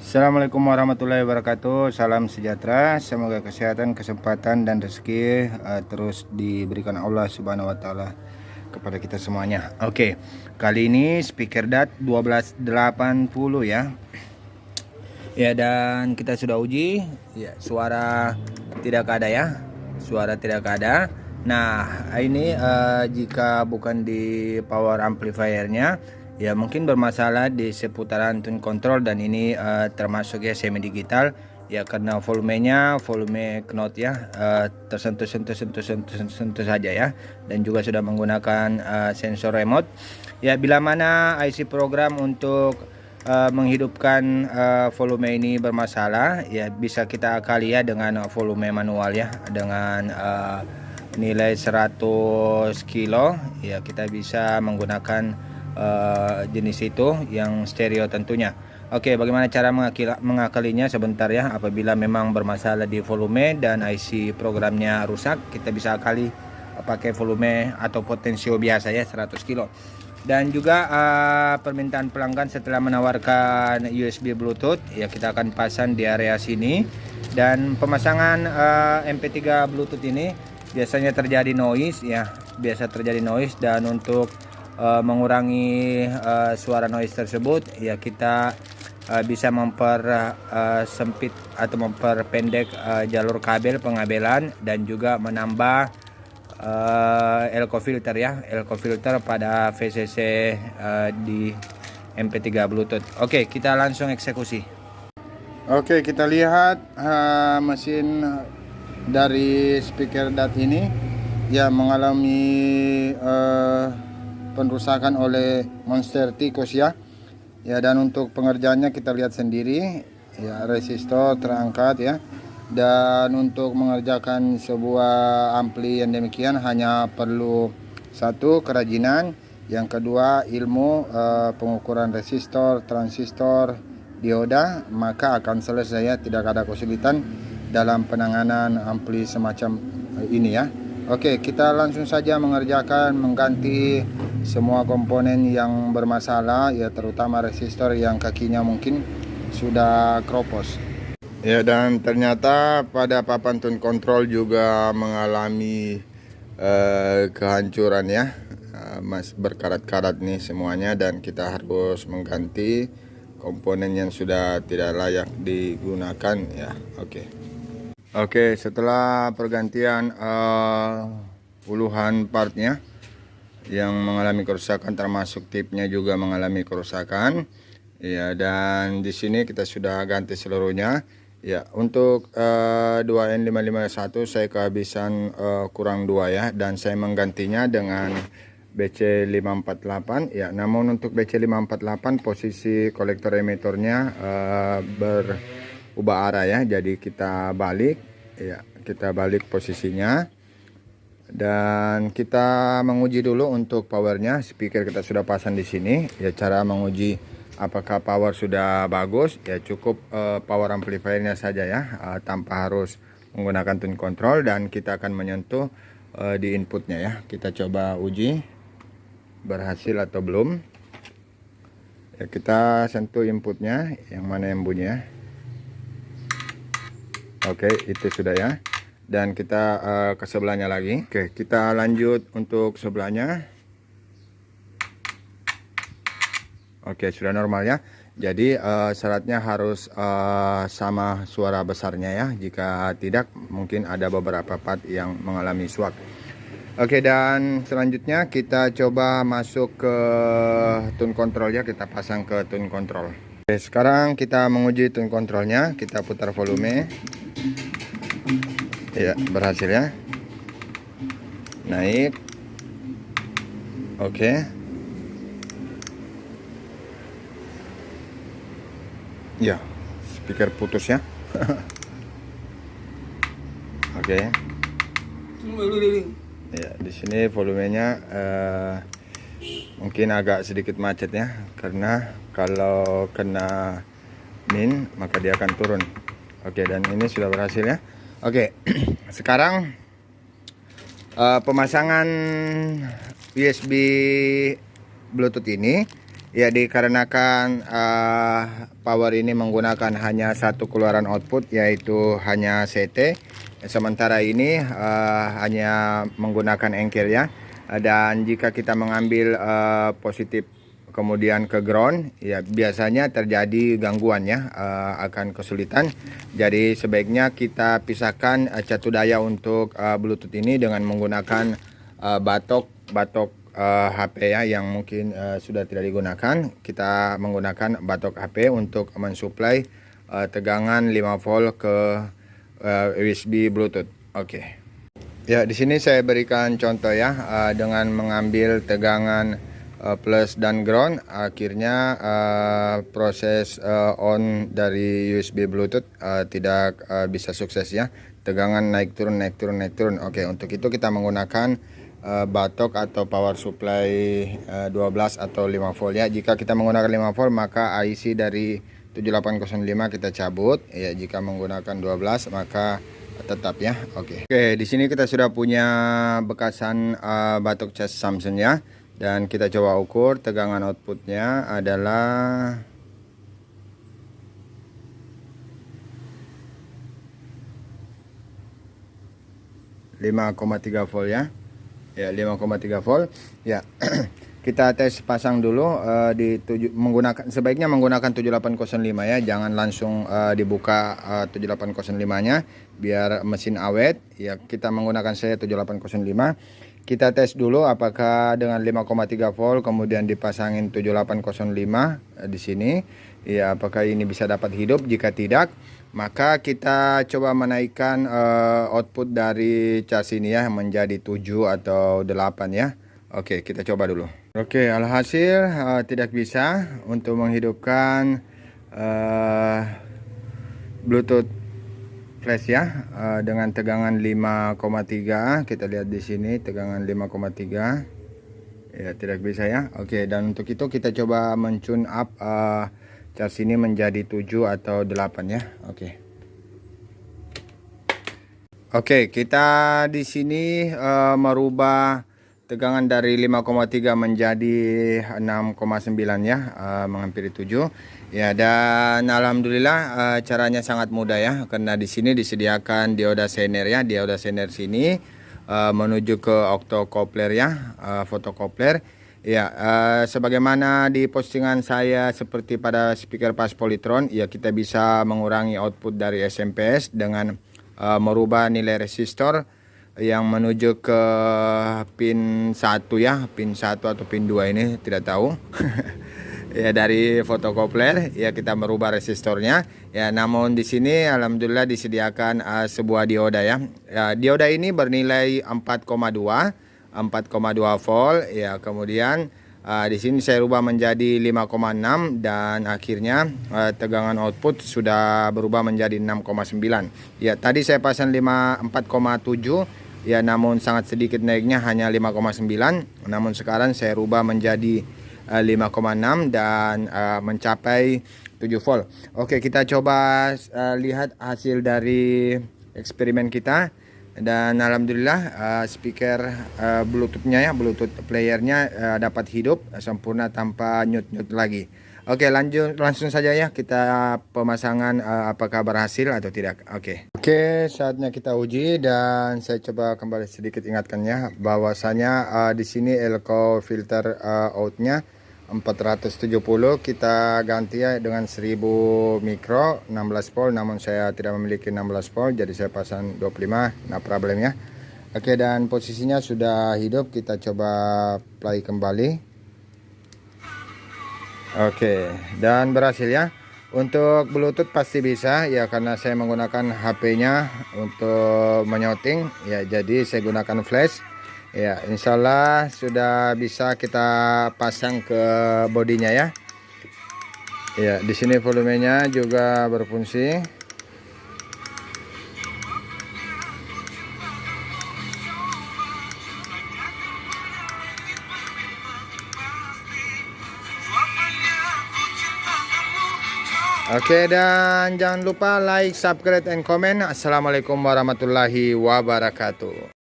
Assalamualaikum warahmatullahi wabarakatuh. Salam sejahtera. Semoga kesehatan, kesempatan dan rezeki terus diberikan Allah Subhanahu wa taala kepada kita semuanya. Oke. Kali ini speaker DAT 1280 ya. Ya, dan kita sudah uji ya, suara tidak ada ya. Suara tidak ada. Nah, ini jika bukan di power amplifiernya, ya mungkin bermasalah di seputaran tune control, dan ini termasuk ya semi digital ya, karena volume knot ya tersentuh saja ya, dan juga sudah menggunakan sensor remote ya. Bila mana IC program untuk menghidupkan volume ini bermasalah ya, bisa kita akali ya dengan volume manual ya, dengan nilai 100 kilo ya, kita bisa menggunakan jenis itu yang stereo tentunya. Oke, bagaimana cara mengakalinya? Sebentar ya. Apabila memang bermasalah di volume dan IC programnya rusak, kita bisa akali pakai volume atau potensio biasa ya, 100 kilo. Dan juga permintaan pelanggan setelah menawarkan USB Bluetooth ya, kita akan pasang di area sini. Dan pemasangan MP3 Bluetooth ini biasanya terjadi noise ya, dan untuk mengurangi suara noise tersebut ya, kita bisa mempersempit atau memperpendek jalur kabel pengabelan, dan juga menambah elco filter ya, pada VCC di MP3 Bluetooth. Oke, kita langsung eksekusi. Oke, kita lihat mesin dari speaker DAT ini ya mengalami penrusakan oleh monster tikus ya. Ya, dan untuk pengerjaannya kita lihat sendiri ya, resistor terangkat ya. Dan untuk mengerjakan sebuah ampli yang demikian hanya perlu satu, kerajinan, yang kedua ilmu pengukuran resistor, transistor, dioda, maka akan selesai ya, tidak ada kesulitan dalam penanganan ampli semacam ini ya. Oke, kita langsung saja mengganti semua komponen yang bermasalah ya, terutama resistor yang kakinya mungkin sudah kropos ya. Dan ternyata pada papan tune control juga mengalami kehancuran ya, berkarat-karat nih semuanya, dan kita harus mengganti komponen yang sudah tidak layak digunakan ya. Oke, setelah pergantian puluhan partnya yang mengalami kerusakan, termasuk tipnya juga mengalami kerusakan ya, dan di sini kita sudah ganti seluruhnya ya. Untuk 2N551 saya kehabisan kurang 2 ya, dan saya menggantinya dengan BC548 ya. Namun untuk BC548 posisi kolektor emitornya berubah arah ya, jadi kita balik ya, posisinya. Dan kita menguji dulu untuk powernya. Speaker kita sudah pasang di sini ya. Cara menguji apakah power sudah bagus ya, cukup power amplifiernya saja ya, tanpa harus menggunakan tune control. Dan kita akan menyentuh di inputnya ya. Kita coba uji berhasil atau belum ya. Kita sentuh inputnya, yang mana yang bunyi ya. Oke, itu sudah ya. Dan kita ke sebelahnya lagi. Oke, kita lanjut untuk sebelahnya. Oke, sudah normal ya. Jadi syaratnya harus sama suara besarnya ya. Jika tidak, mungkin ada beberapa part yang mengalami swag. Oke, dan selanjutnya kita coba masuk ke tune control ya. Kita pasang ke tune control. Oke, sekarang kita menguji tune controlnya. Kita putar volume. Ya, berhasil ya. Naik. Oke. Ya, speaker putus ya. Oke. Ya, di sini volumenya mungkin agak sedikit macet ya, karena kalau kena min maka dia akan turun. Oke, dan ini sudah berhasil ya. Oke, sekarang pemasangan USB Bluetooth ini Ya, dikarenakan power ini menggunakan hanya satu keluaran output, yaitu hanya CT. Sementara ini hanya menggunakan engkel ya. Dan jika kita mengambil positif kemudian ke ground, ya biasanya terjadi gangguan ya, akan kesulitan. Jadi sebaiknya kita pisahkan catu daya untuk Bluetooth ini dengan menggunakan batok HP ya, yang mungkin sudah tidak digunakan. Kita menggunakan batok HP untuk mensuplai tegangan 5 volt ke USB Bluetooth. Oke. Ya, di sini saya berikan contoh ya, dengan mengambil tegangan plus dan ground, akhirnya proses on dari USB Bluetooth tidak bisa sukses ya. Tegangan naik turun naik turun naik turun. Oke, untuk itu kita menggunakan batok atau power supply 12 atau 5 volt ya. Jika kita menggunakan 5 volt maka IC dari 7805 kita cabut ya. Jika menggunakan 12 maka tetap ya. Oke, di sini kita sudah punya bekasan batok cas Samsung ya, dan kita coba ukur tegangan outputnya adalah 5,3 volt ya. Ya, 5,3 volt ya. Kita tes pasang dulu sebaiknya menggunakan 7805 ya, jangan langsung dibuka 7805 nya biar mesin awet ya. Kita menggunakan saya 7805. Kita tes dulu apakah dengan 5,3 volt kemudian dipasangin 7805 di sini ya, apakah ini bisa dapat hidup. Jika tidak, maka kita coba menaikkan output dari cas ini ya menjadi 7 atau 8 ya. Oke, kita coba dulu. Oke, alhasil tidak bisa untuk menghidupkan Bluetooth flash ya, dengan tegangan 5,3. Kita lihat di sini tegangan 5,3 ya, tidak bisa ya. Oke, dan untuk itu kita coba mencune up cas ini menjadi 7 atau 8 ya. Oke, kita di sini merubah tegangan dari 5,3 menjadi 6,9 ya, menghampiri 7 ya. Dan alhamdulillah caranya sangat mudah ya, karena di sini disediakan dioda zener ya. Dioda zener sini menuju ke octocopler ya, photocopler ya. Sebagaimana di postingan saya seperti pada speaker pas Polytron ya, kita bisa mengurangi output dari SMPS dengan merubah nilai resistor yang menuju ke pin 1 ya, pin 1 atau pin 2 ini tidak tahu. Ya, dari photocopler ya kita merubah resistornya ya. Namun di sini alhamdulillah disediakan sebuah dioda ya. Dioda ini bernilai 4,2 volt ya. Kemudian di sini saya rubah menjadi 5,6 dan akhirnya tegangan output sudah berubah menjadi 6,9 ya. Tadi saya pasang 4,7 ya, namun sangat sedikit naiknya, hanya 5,9. Namun sekarang saya rubah menjadi 5,6 dan mencapai 7 volt. Oke, kita coba lihat hasil dari eksperimen kita. Dan alhamdulillah speaker Bluetoothnya ya, Bluetooth playernya dapat hidup sempurna tanpa nyut-nyut lagi. Oke, langsung saja ya kita pemasangan apakah berhasil atau tidak. Oke, saatnya kita uji, dan saya coba kembali sedikit ingatkannya bahwasanya di sini elko filter outnya 470 kita ganti ya dengan 1000 mikro 16 volt, namun saya tidak memiliki 16 volt jadi saya pasang 25, nah problemnya. Oke, dan posisinya sudah hidup, kita coba play kembali. Oke, dan berhasil ya. Untuk Bluetooth pasti bisa ya, karena saya menggunakan HP-nya untuk menyouting ya, jadi saya gunakan flash ya. Insyaallah sudah bisa kita pasang ke bodinya ya. Ya, di sini volumenya juga berfungsi. Oke, dan jangan lupa like, subscribe, and comment. Assalamualaikum warahmatullahi wabarakatuh.